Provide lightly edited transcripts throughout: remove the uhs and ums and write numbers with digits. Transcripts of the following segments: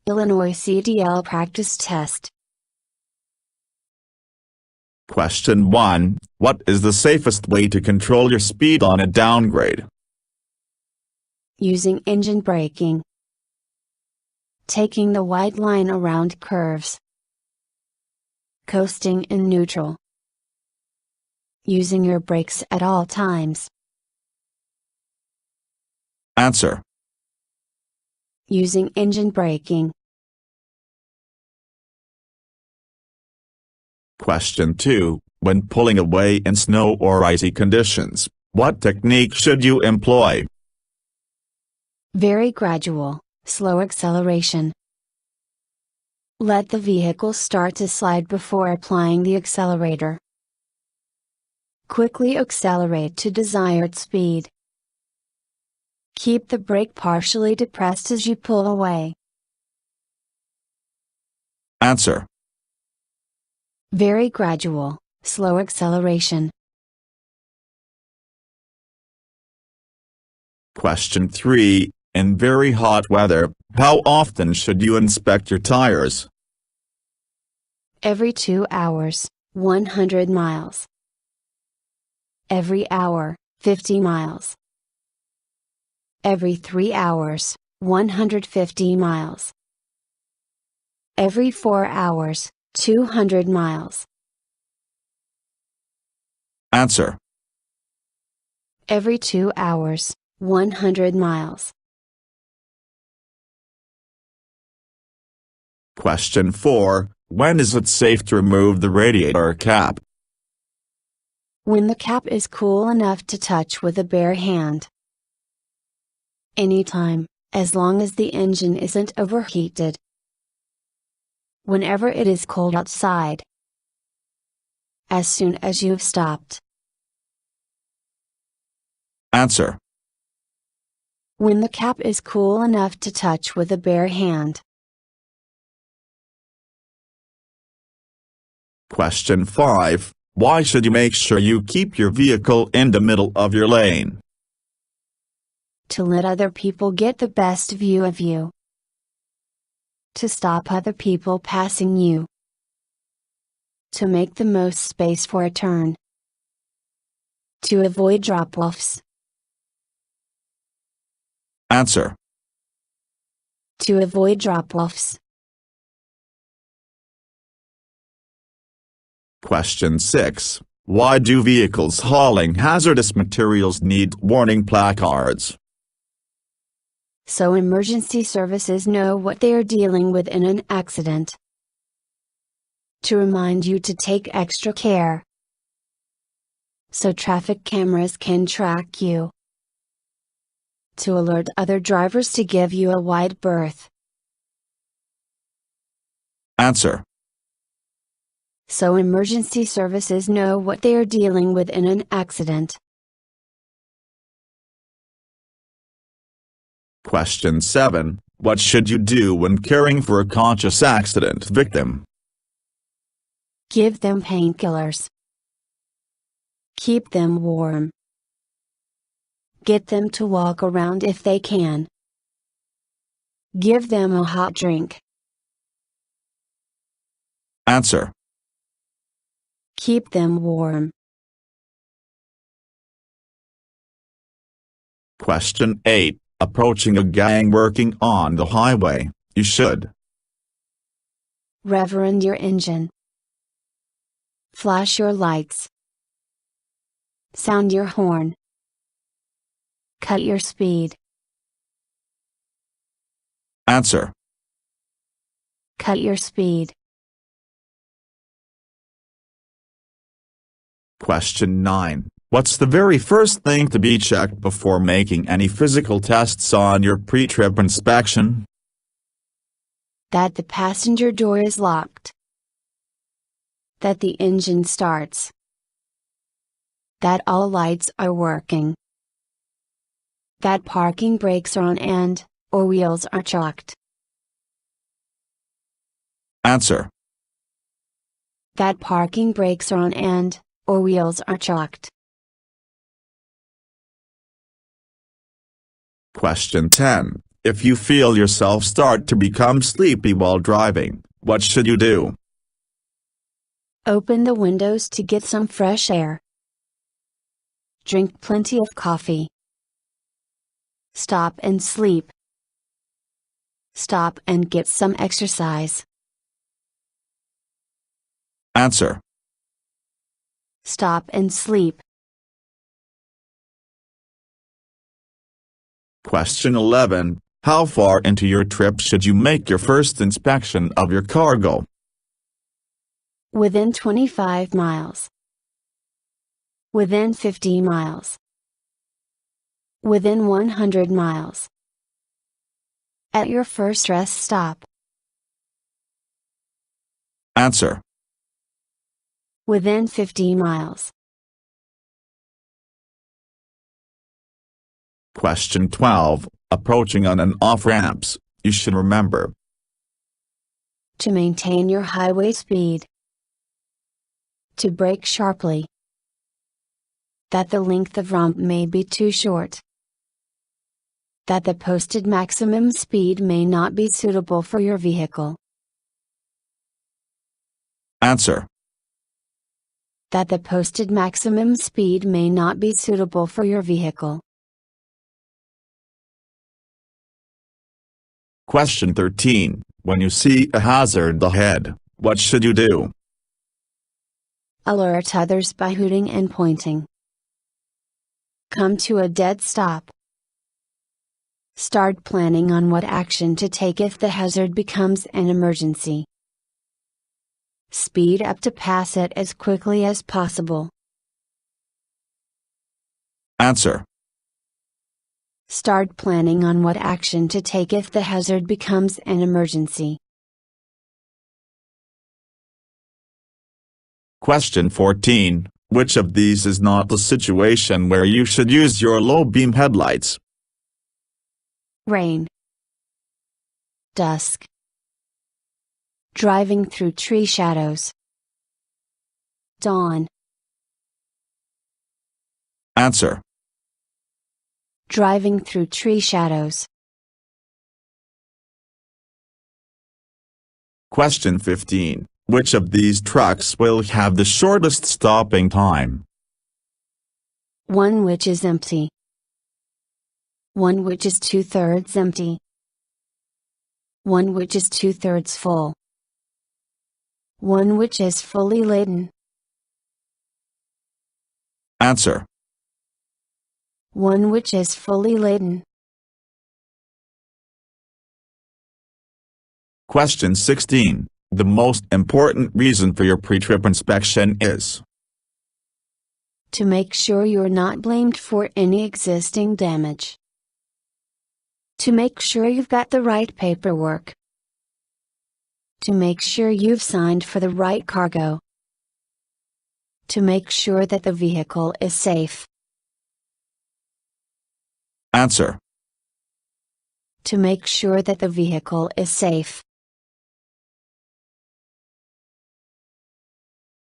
Illinois CDL practice test. Question 1. What is the safest way to control your speed on a downgrade? Using engine braking. Taking the white line around curves. Coasting in neutral. Using your brakes at all times. Answer. Using engine braking. Question 2. When pulling away in snow or icy conditions, what technique should you employ? Very gradual, slow acceleration. Let the vehicle start to slide before applying the accelerator. Quickly accelerate to desired speed. Keep the brake partially depressed as you pull away. Answer. Very gradual, slow acceleration. Question 3. In very hot weather, how often should you inspect your tires? Every 2 hours, 100 miles. Every hour, 50 miles. Every 3 hours, 150 miles. Every 4 hours, 200 miles. Answer. Every 2 hours, 100 miles. Question 4. When is it safe to remove the radiator cap? When the cap is cool enough to touch with a bare hand. Anytime, as long as the engine isn't overheated. Whenever it is cold outside. As soon as you've stopped. Answer. When the cap is cool enough to touch with a bare hand. Question 5. Why should you make sure you keep your vehicle in the middle of your lane? To let other people get the best view of you. To stop other people passing you. To make the most space for a turn. To avoid drop-offs. Answer. To avoid drop-offs. Question 6. Why do vehicles hauling hazardous materials need warning placards? So emergency services know what they are dealing with in an accident. To remind you to take extra care. So traffic cameras can track you. To alert other drivers to give you a wide berth. Answer. So emergency services know what they are dealing with in an accident. Question 7. What should you do when caring for a conscious accident victim? Give them painkillers. Keep them warm. Get them to walk around if they can. Give them a hot drink. Answer. Keep them warm. Question 8. Approaching a gang working on the highway, you should Reverend your engine. Flash your lights. Sound your horn. Cut your speed. Answer. Cut your speed. Question 9. What's the very first thing to be checked before making any physical tests on your pre-trip inspection? That the passenger door is locked. That the engine starts. That all lights are working. That parking brakes are on or wheels are chalked. Answer. That parking brakes are on or wheels are chalked. Question 10. If you feel yourself start to become sleepy while driving, what should you do? Open the windows to get some fresh air. Drink plenty of coffee. Stop and sleep. Stop and get some exercise. Answer. Stop and sleep. Question 11. How far into your trip should you make your first inspection of your cargo? Within 25 miles. Within 50 miles. Within 100 miles. At your first rest stop. Answer. Within 50 miles. Question 12. Approaching on and off ramps, you should remember To maintain your highway speed. To brake sharply. That the length of ramp may be too short. That the posted maximum speed may not be suitable for your vehicle. Answer. That the posted maximum speed may not be suitable for your vehicle. Question 13. When you see a hazard ahead, what should you do? Alert others by hooting and pointing. Come to a dead stop. Start planning on what action to take if the hazard becomes an emergency. Speed up to pass it as quickly as possible. Answer. Start planning on what action to take if the hazard becomes an emergency. Question 14. Which of these is not the situation where you should use your low beam headlights? Rain. Dusk. Driving through tree shadows. Dawn. Answer. Driving through tree shadows. Question 15. Which of these trucks will have the shortest stopping time? One which is empty. One which is 2/3 empty. One which is 2/3 full. One which is fully laden. Answer. One which is fully laden. Question 16. The most important reason for your pre-trip inspection is To make sure you're not blamed for any existing damage. To make sure you've got the right paperwork. To make sure you've signed for the right cargo. To make sure that the vehicle is safe. Answer. To make sure that the vehicle is safe.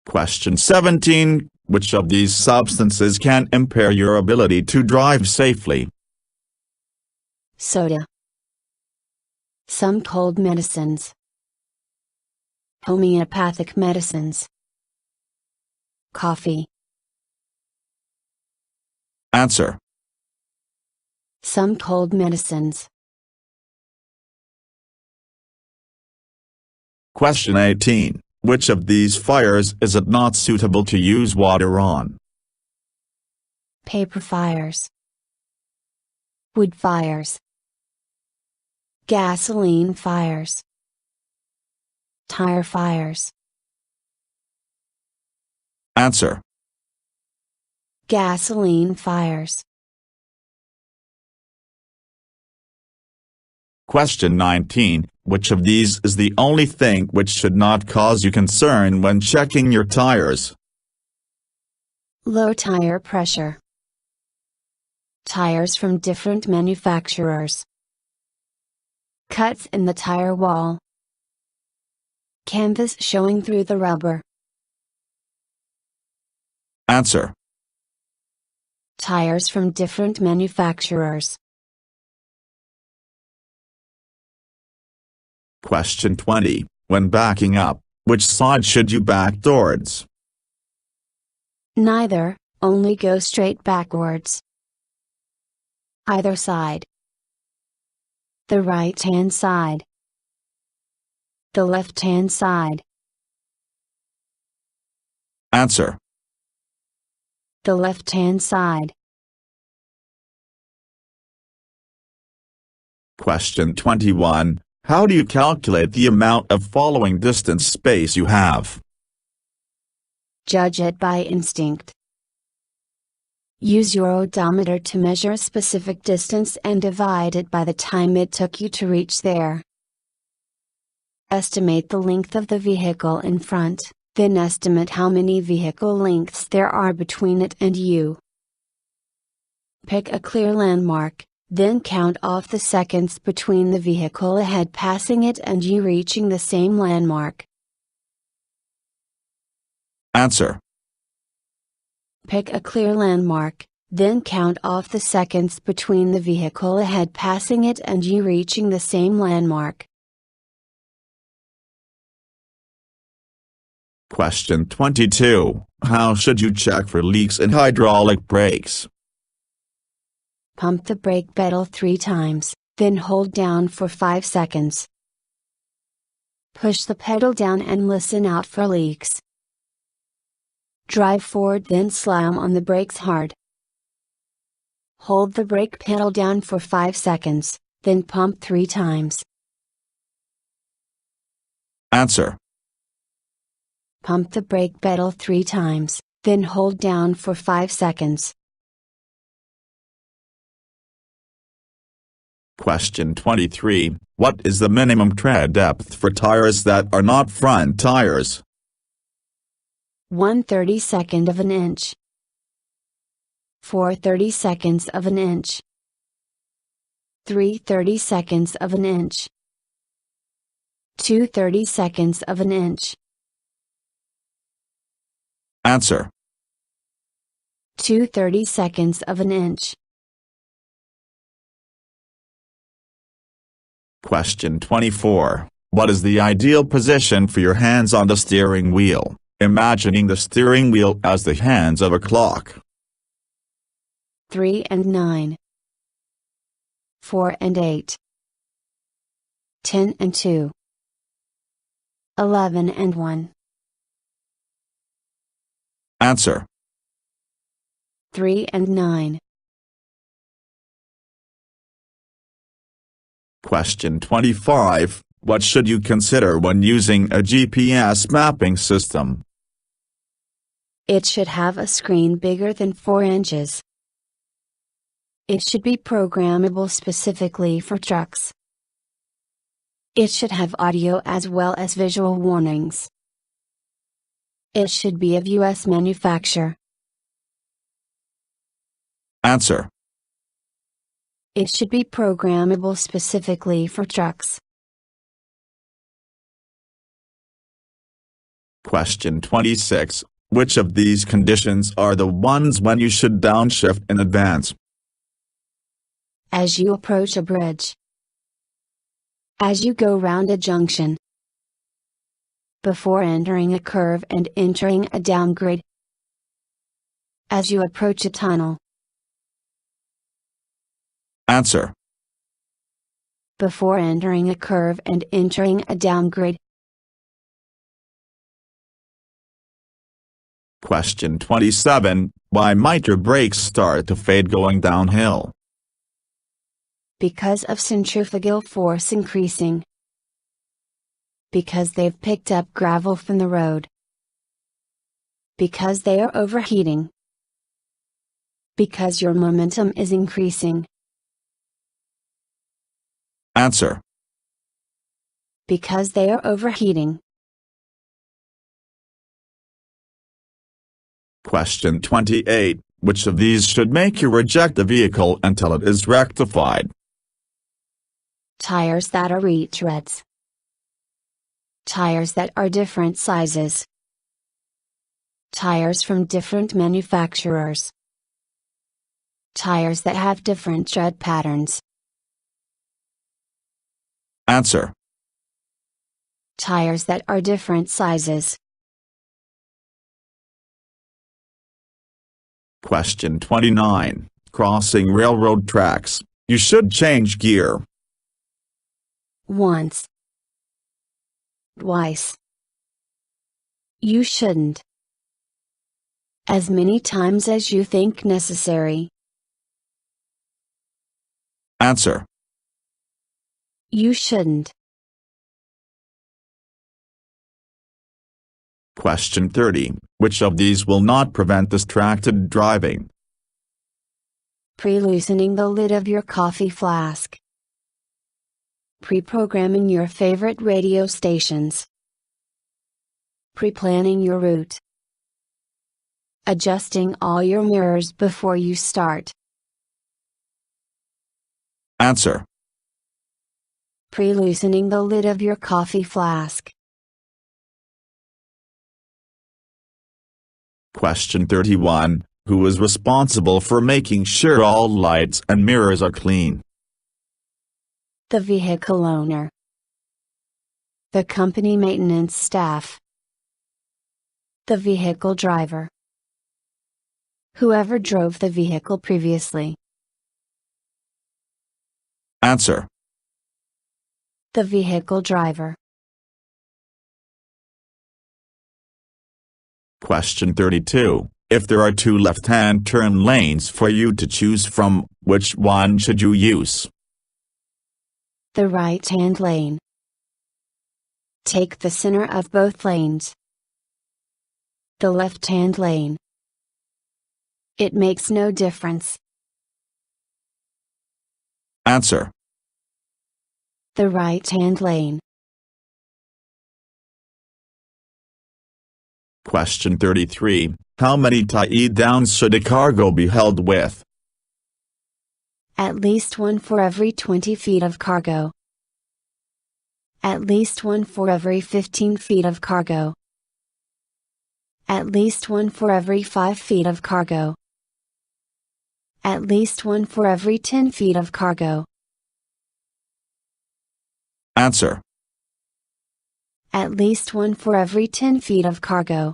Question 17. Which of these substances can impair your ability to drive safely? Soda. Some cold medicines. Homeopathic medicines. Coffee. Answer. Some cold medicines. Question 18. Which of these fires is it not suitable to use water on? Paper fires. Wood fires. Gasoline fires. Tire fires. Answer. Gasoline fires. Question 19. Which of these is the only thing which should not cause you concern when checking your tires? Low tire pressure. Tires from different manufacturers. Cuts in the tire wall. Canvas showing through the rubber. Answer. Tires from different manufacturers. Question 20. When backing up, which side should you back towards? Neither, only go straight backwards. Either side. The right-hand side. The left-hand side. Answer. The left-hand side. Question 21. How do you calculate the amount of following distance space you have? Judge it by instinct. Use your odometer to measure a specific distance and divide it by the time it took you to reach there. Estimate the length of the vehicle in front, then estimate how many vehicle lengths there are between it and you. Pick a clear landmark, then count off the seconds between the vehicle ahead passing it and you reaching the same landmark. Answer. Pick a clear landmark, then count off the seconds between the vehicle ahead passing it and you reaching the same landmark. Question 22. How should you check for leaks in hydraulic brakes? Pump the brake pedal 3 times, then hold down for 5 seconds. Push the pedal down and listen out for leaks. Drive forward then slam on the brakes hard. Hold the brake pedal down for 5 seconds, then pump 3 times. Answer. Pump the brake pedal 3 times, then hold down for 5 seconds. Question 23. What is the minimum tread depth for tires that are not front tires? 1/32 of an inch. 4/32 of an inch. 3/32 of an inch. 2/32 of an inch. Answer. 2/32 of an inch. Question 24. What is the ideal position for your hands on the steering wheel, imagining the steering wheel as the hands of a clock? 3 and 9. 4 and 8. 10 and 2. 11 and 1. Answer. 3 and 9. Question 25. What should you consider when using a GPS mapping system? It should have a screen bigger than 4 inches. It should be programmable specifically for trucks. It should have audio as well as visual warnings. It should be of US manufacture. Answer. It should be programmable specifically for trucks. Question 26. Which of these conditions are the ones when you should downshift in advance? As you approach a bridge. As you go round a junction. Before entering a curve and entering a downgrade. As you approach a tunnel. Answer. Before entering a curve and entering a downgrade. Question 27. Why might your brakes start to fade going downhill? Because of centrifugal force increasing. Because they've picked up gravel from the road. Because they are overheating. Because your momentum is increasing. Answer. Because they are overheating. Question 28. Which of these should make you reject the vehicle until it is rectified? Tires that are retreads. Tires that are different sizes. Tires from different manufacturers. Tires that have different tread patterns. Answer. Tires that are different sizes. Question 29. Crossing railroad tracks, you should change gear. Once. Twice. You shouldn't. As many times as you think necessary. Answer. You shouldn't. Question 30. Which of these will not prevent distracted driving? Pre-loosening the lid of your coffee flask. Pre-programming your favorite radio stations. Pre-planning your route. Adjusting all your mirrors before you start. Answer. Pre-loosening the lid of your coffee flask. Question 31. Who is responsible for making sure all lights and mirrors are clean? The vehicle owner. The company maintenance staff. The vehicle driver. Whoever drove the vehicle previously. Answer. The vehicle driver. Question 32. If there are two left-hand turn lanes for you to choose from, which one should you use? The right-hand lane. Take the center of both lanes. The left-hand lane. It makes no difference. Answer. The right-hand lane. Question 33. How many tie-downs should a cargo be held with? At least one for every 20 feet of cargo. At least one for every 15 feet of cargo. At least one for every 5 feet of cargo. At least one for every 10 feet of cargo. Answer. At least one for every 10 feet of cargo.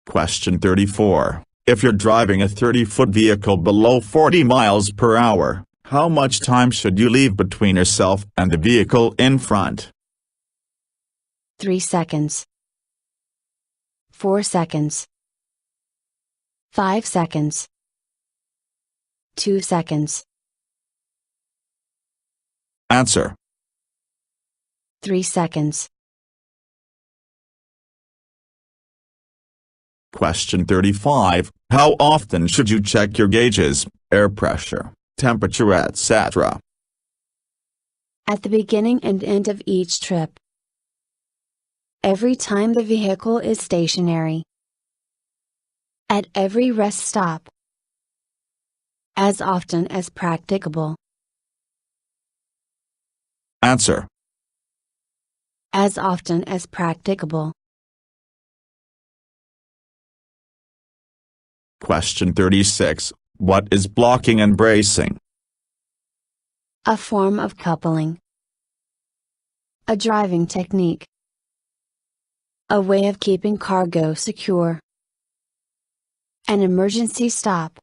Question 34. If you're driving a 30-foot vehicle below 40 miles per hour, how much time should you leave between yourself and the vehicle in front? 3 seconds. 4 seconds. 5 seconds. 2 seconds. Answer. 3 seconds. Question 35. How often should you check your gauges, air pressure, temperature, etc.? At the beginning and end of each trip. Every time the vehicle is stationary. At every rest stop. As often as practicable. Answer. As often as practicable. Question 36. What is blocking and bracing? A form of coupling. A driving technique. A way of keeping cargo secure. An emergency stop.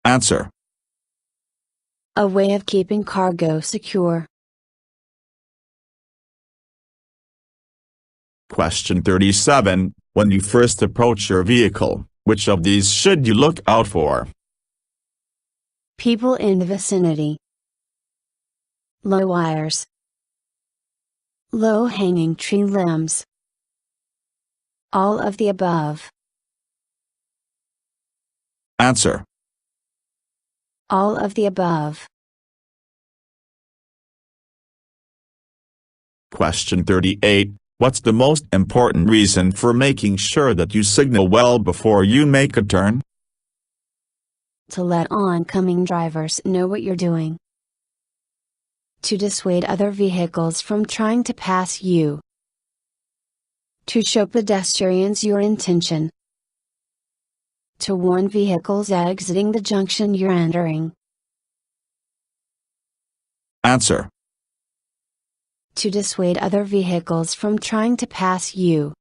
Answer. A way of keeping cargo secure. Question 37. When you first approach your vehicle, which of these should you look out for? People in the vicinity. Low wires. Low-hanging tree limbs. All of the above. Answer. All of the above. Question 38. What's the most important reason for making sure that you signal well before you make a turn? To let oncoming drivers know what you're doing. To dissuade other vehicles from trying to pass you. To show pedestrians your intention. To warn vehicles exiting the junction you're entering. Answer. To dissuade other vehicles from trying to pass you.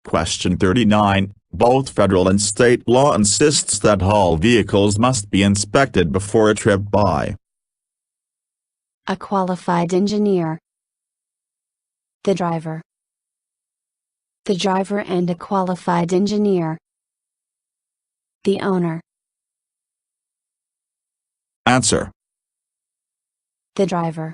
Question 39. Both federal and state law insists that all vehicles must be inspected before a trip by A qualified engineer. The driver. The driver and a qualified engineer. The owner. Answer. The driver.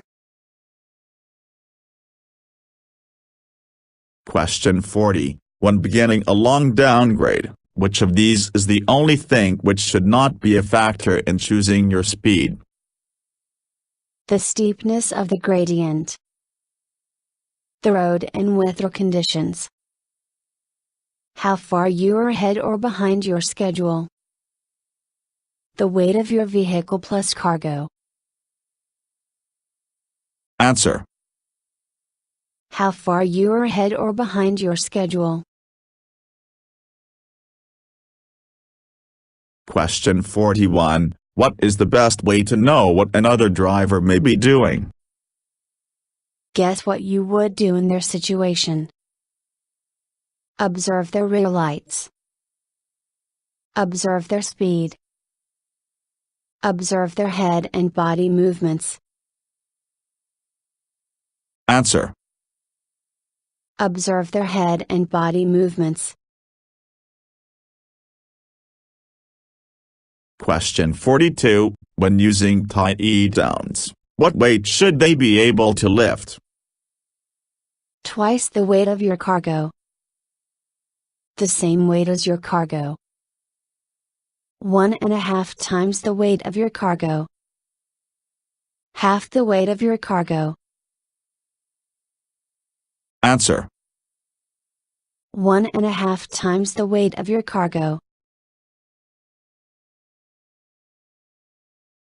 Question 40. When beginning a long downgrade, which of these is the only thing which should not be a factor in choosing your speed? The steepness of the gradient. The road and weather conditions. How far you are ahead or behind your schedule. The weight of your vehicle plus cargo. Answer. How far you are ahead or behind your schedule. Question 41. What is the best way to know what another driver may be doing? Guess what you would do in their situation. Observe their rear lights. Observe their speed. Observe their head and body movements. Answer. Observe their head and body movements. Question 42. When using tie-downs, what weight should they be able to lift? Twice the weight of your cargo. The same weight as your cargo. 1.5 times the weight of your cargo. Half the weight of your cargo. Answer. 1.5 times the weight of your cargo.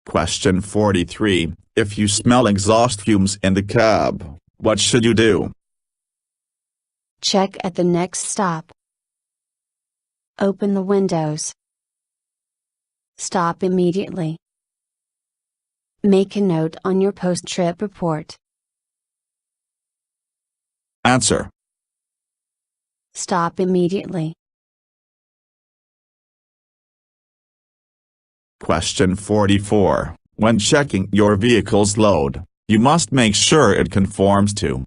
Question 43. If you smell exhaust fumes in the cab, what should you do? Check at the next stop. Open the windows. Stop immediately. Make a note on your post-trip report. Answer. Stop immediately. Question 44. When checking your vehicle's load, you must make sure it conforms to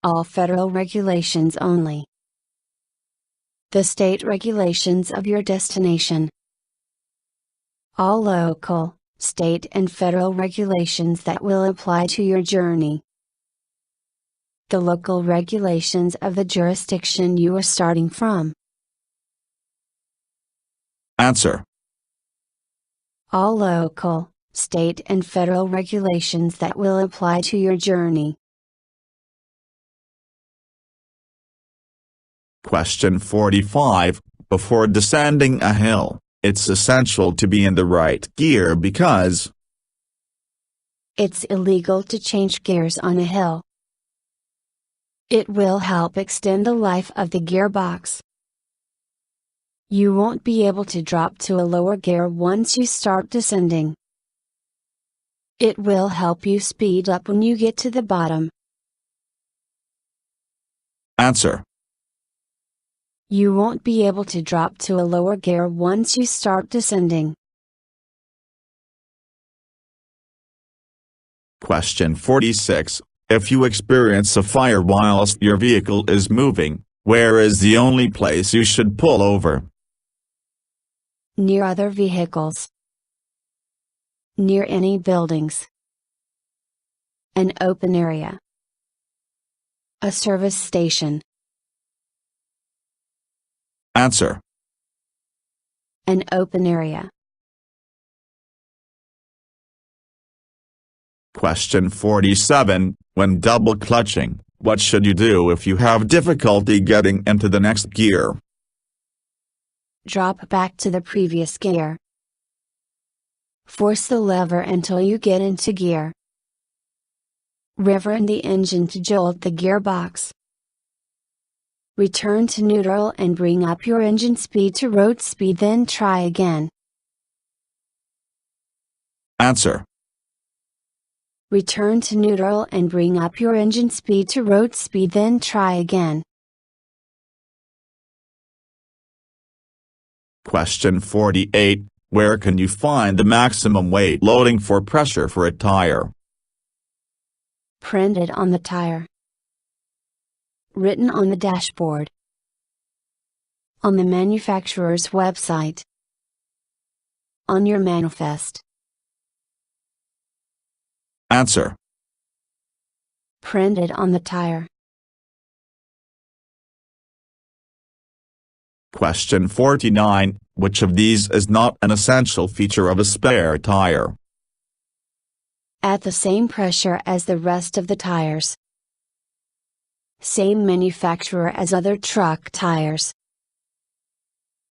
all federal regulations only. The state regulations of your destination. All local, state and federal regulations that will apply to your journey. The local regulations of the jurisdiction you are starting from. Answer. All local, state and federal regulations that will apply to your journey. Question 45. Before descending a hill, it's essential to be in the right gear because it's illegal to change gears on a hill. It will help extend the life of the gearbox. You won't be able to drop to a lower gear once you start descending. It will help you speed up when you get to the bottom. Answer. You won't be able to drop to a lower gear once you start descending. Question 46. If you experience a fire whilst your vehicle is moving, where is the only place you should pull over? Near other vehicles. Near any buildings. An open area. A service station. Answer. An open area. Question 47. When double clutching, what should you do if you have difficulty getting into the next gear? Drop back to the previous gear. Force the lever until you get into gear. Rev the engine to jolt the gearbox. Return to neutral and bring up your engine speed to road speed, then try again. Answer. Return to neutral and bring up your engine speed to road speed, then try again. Question 48. Where can you find the maximum weight loading for pressure for a tire? Printed on the tire. Written on the dashboard. On the manufacturer's website. On your manifest. Answer. Printed on the tire. Question 49. Which of these is not an essential feature of a spare tire? At the same pressure as the rest of the tires. Same manufacturer as other truck tires.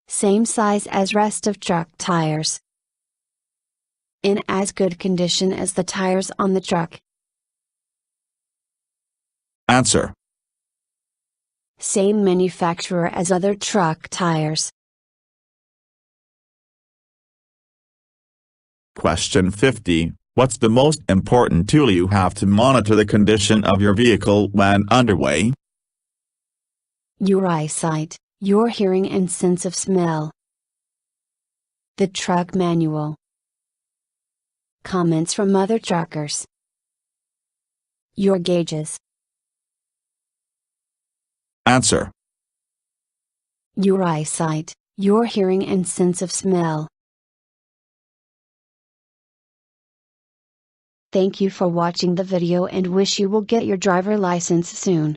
Same size as rest of truck tires. In as good condition as the tires on the truck. Answer. Same manufacturer as other truck tires. Question 50. What's the most important tool you have to monitor the condition of your vehicle when underway? Your eyesight, your hearing and sense of smell. The truck manual. Comments from other truckers. Your gauges. Answer. Your eyesight, your hearing and sense of smell. Thank you for watching the video and wish you will get your driver license soon.